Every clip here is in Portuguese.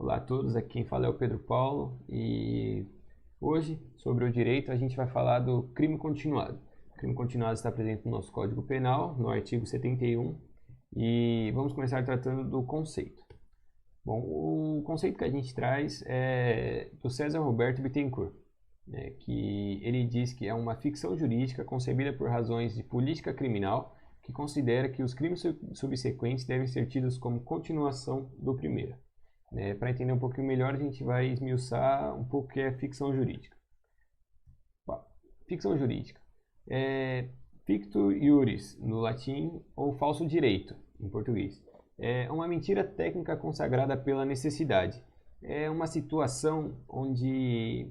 Olá a todos, aqui quem fala é o Pedro Paulo e hoje, sobre o direito, a gente vai falar do crime continuado. O crime continuado está presente no nosso Código Penal, no artigo 71, e vamos começar tratando do conceito. Bom, o conceito que a gente traz é do César Roberto Bittencourt, né, que ele diz que é uma ficção jurídica concebida por razões de política criminal que considera que os crimes subsequentes devem ser tidos como continuação do primeiro. Para entender um pouquinho melhor, a gente vai esmiuçar um pouco o que é ficção jurídica. Ficção jurídica é fictu iuris, no latim, ou falso direito, em português. É uma mentira técnica consagrada pela necessidade. É uma situação onde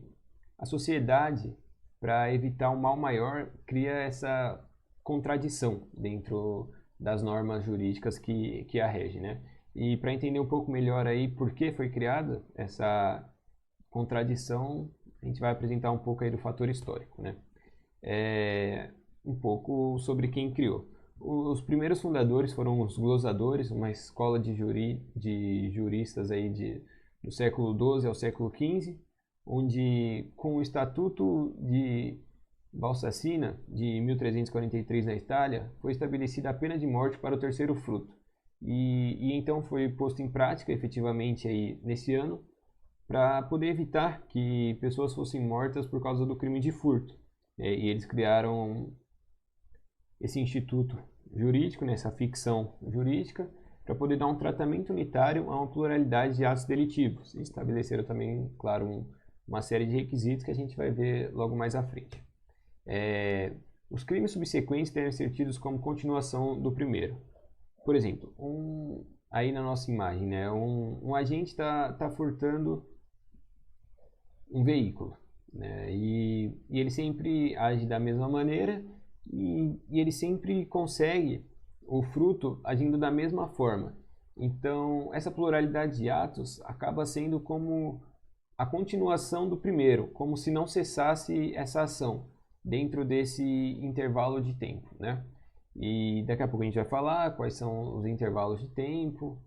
a sociedade, para evitar um mal maior, cria essa contradição dentro das normas jurídicas que a regem, né? E para entender um pouco melhor aí por que foi criada essa contradição, a gente vai apresentar um pouco aí do fator histórico, né? Um pouco sobre quem criou. Os primeiros fundadores foram os glosadores, uma escola de juristas aí do século XII ao século XV, onde com o Estatuto de Valsassina, de 1343 na Itália, foi estabelecida a pena de morte para o terceiro fruto. E então foi posto em prática efetivamente aí nesse ano para poder evitar que pessoas fossem mortas por causa do crime de furto. E eles criaram esse instituto jurídico, essa ficção jurídica, para poder dar um tratamento unitário a uma pluralidade de atos delitivos. E estabeleceram também, claro, uma série de requisitos que a gente vai ver logo mais à frente. Os crimes subsequentes devem ser tidos como continuação do primeiro. Por exemplo, aí na nossa imagem, né, um agente está furtando um veículo, né, e ele sempre age da mesma maneira e ele sempre consegue o fruto agindo da mesma forma. Então, essa pluralidade de atos acaba sendo como a continuação do primeiro, como se não cessasse essa ação dentro desse intervalo de tempo, né? E daqui a pouco a gente vai falar quais são os intervalos de tempo,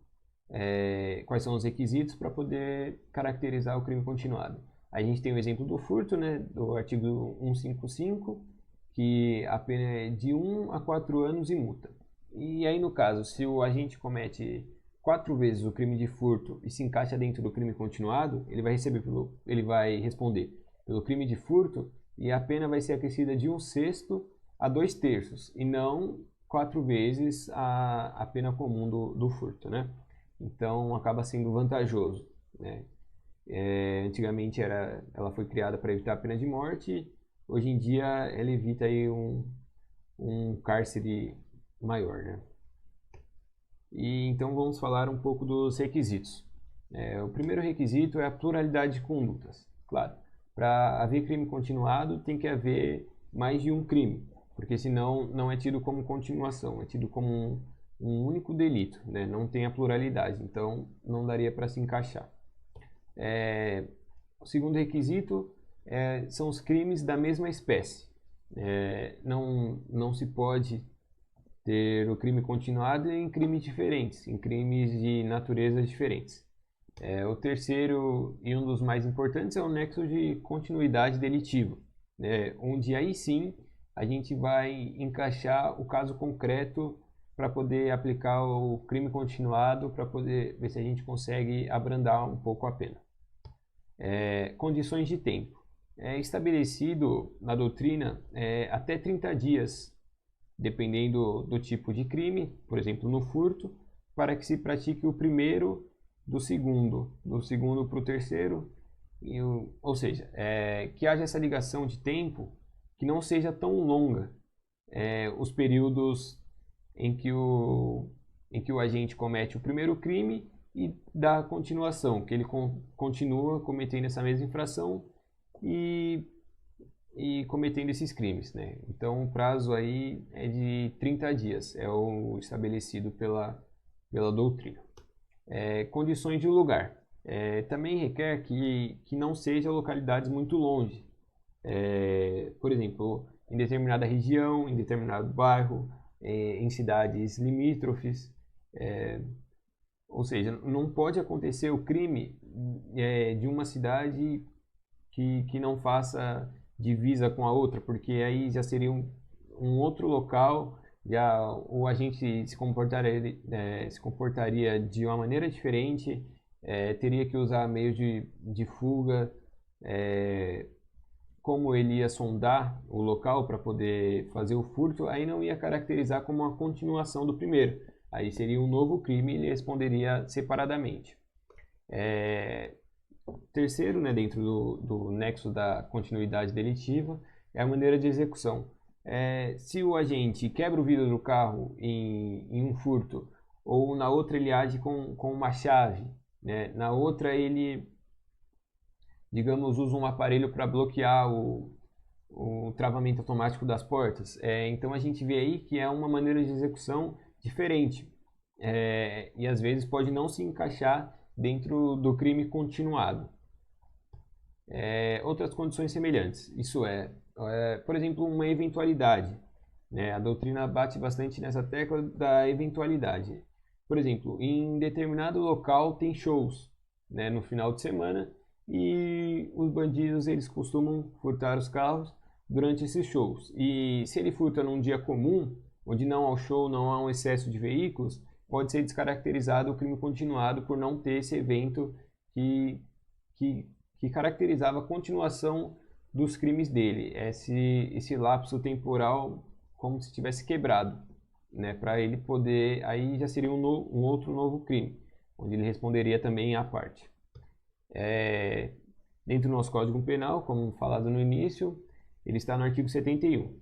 quais são os requisitos para poder caracterizar o crime continuado. A gente tem o exemplo do furto, né, do artigo 155, que a pena é de 1 a 4 anos e multa. E aí, no caso, se o agente comete 4 vezes o crime de furto e se encaixa dentro do crime continuado, ele vai responder pelo crime de furto e a pena vai ser acrescida de 1/6 a 2/3 e não 4 vezes a pena comum do furto, né? Então acaba sendo vantajoso, né? Antigamente ela foi criada para evitar a pena de morte, hoje em dia ela evita aí um cárcere maior, né? E então vamos falar um pouco dos requisitos. O primeiro requisito é a pluralidade de condutas. Claro, para haver crime continuado tem que haver mais de um crime, porque senão não é tido como continuação, é tido como um único delito, né? Não tem a pluralidade, então não daria para se encaixar. O segundo requisito são os crimes da mesma espécie. Não se pode ter o crime continuado em crimes diferentes, em crimes de naturezas diferentes. O terceiro e um dos mais importantes é o nexo de continuidade delitivo, né, onde aí sim a gente vai encaixar o caso concreto para poder aplicar o crime continuado, para poder ver se a gente consegue abrandar um pouco a pena. Condições de tempo. É estabelecido na doutrina até 30 dias, dependendo do tipo de crime, por exemplo, no furto, para que se pratique o primeiro do segundo para o terceiro, ou seja, que haja essa ligação de tempo que não seja tão longa, os períodos em que o agente comete o primeiro crime e dá continuação, que ele continua cometendo essa mesma infração e cometendo esses crimes, né? Então o prazo aí é de 30 dias, é o estabelecido pela doutrina. Condições de lugar. Também requer que não seja localidades muito longe. Por exemplo, em determinada região, em determinado bairro, em cidades limítrofes. Ou seja, não pode acontecer o crime de uma cidade que não faça divisa com a outra, porque aí já seria um outro local, já o agente se comportaria de uma maneira diferente, teria que usar meios de fuga, como ele ia sondar o local para poder fazer o furto, aí não ia caracterizar como uma continuação do primeiro. Aí seria um novo crime e ele responderia separadamente. Terceiro, né, dentro do nexo da continuidade delitiva, é a maneira de execução. Se o agente quebra o vidro do carro em um furto, ou na outra ele age com uma chave, né, na outra ele, digamos, usa um aparelho para bloquear o travamento automático das portas. Então a gente vê aí que é uma maneira de execução diferente, e às vezes pode não se encaixar dentro do crime continuado. Outras condições semelhantes, isso por exemplo, uma eventualidade, né? A doutrina bate bastante nessa tecla da eventualidade. Por exemplo, em determinado local tem shows, né, no final de semana, e os bandidos eles costumam furtar os carros durante esses shows. E se ele furta num dia comum, onde não há show, não há um excesso de veículos, pode ser descaracterizado o crime continuado por não ter esse evento que caracterizava a continuação dos crimes dele, esse lapso temporal como se tivesse quebrado, né, para ele poder, aí já seria um outro novo crime, onde ele responderia também à parte. Dentro do nosso Código Penal, como falado no início, ele está no artigo 71,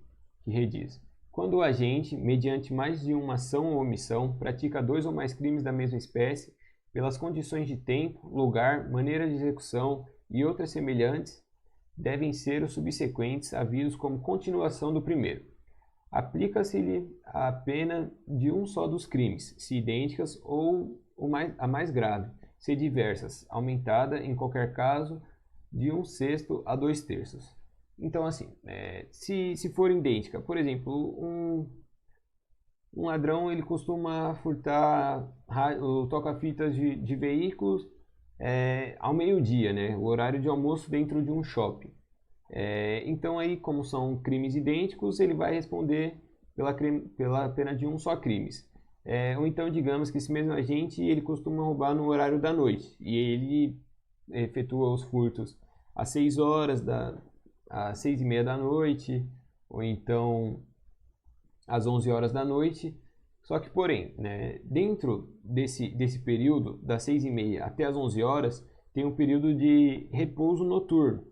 que rediz: quando o agente, mediante mais de uma ação ou omissão, pratica 2 ou mais crimes da mesma espécie, pelas condições de tempo, lugar, maneira de execução e outras semelhantes, devem ser os subsequentes havidos como continuação do primeiro. Aplica-se-lhe a pena de um só dos crimes, se idênticas ou a mais grave, se diversas, aumentada, em qualquer caso, de 1/6 a 2/3. Então, assim, se for idêntica, por exemplo, um ladrão ele costuma furtar o toca-fitas de veículos ao meio-dia, né, o horário de almoço dentro de um shopping. Então, aí, como são crimes idênticos, ele vai responder pela pena de um só crime. Ou então, digamos que esse mesmo agente ele costuma roubar no horário da noite e ele efetua os furtos às 6 horas, às 6:30 da noite, ou então às 11 horas da noite. Só que, porém, né, dentro desse período, das 6:30 até as 11 horas, tem um período de repouso noturno.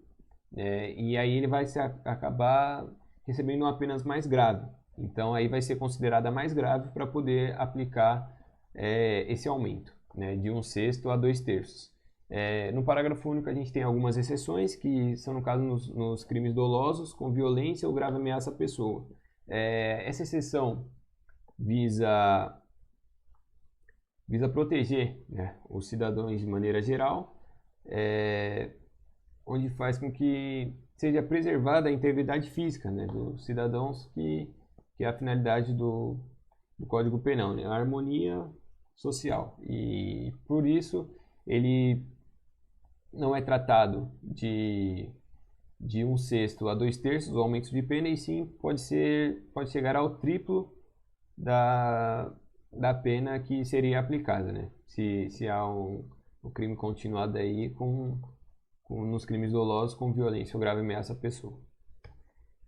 E aí ele vai acabar recebendo uma pena mais grave. Então aí vai ser considerada mais grave para poder aplicar esse aumento, né, de 1/6 a 2/3. No parágrafo único a gente tem algumas exceções, que são no caso nos crimes dolosos, com violência ou grave ameaça à pessoa. Essa exceção visa proteger, né, os cidadãos de maneira geral, onde faz com que seja preservada a integridade física, né, dos cidadãos, que é a finalidade do Código Penal, né, a harmonia social. E por isso ele não é tratado de 1/6 a 2/3 o aumento de pena, e sim pode chegar ao triplo da pena que seria aplicada, né, se há um crime continuado aí nos crimes dolosos com violência ou grave ameaça à pessoa.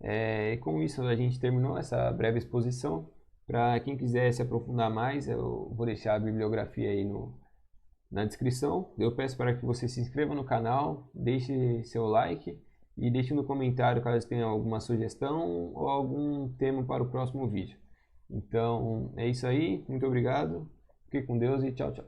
E com isso a gente terminou essa breve exposição. Para quem quiser se aprofundar mais, eu vou deixar a bibliografia aí na descrição. Eu peço para que você se inscreva no canal, deixe seu like e deixe no comentário caso tenha alguma sugestão ou algum tema para o próximo vídeo. Então é isso aí, muito obrigado, fique com Deus e tchau, tchau.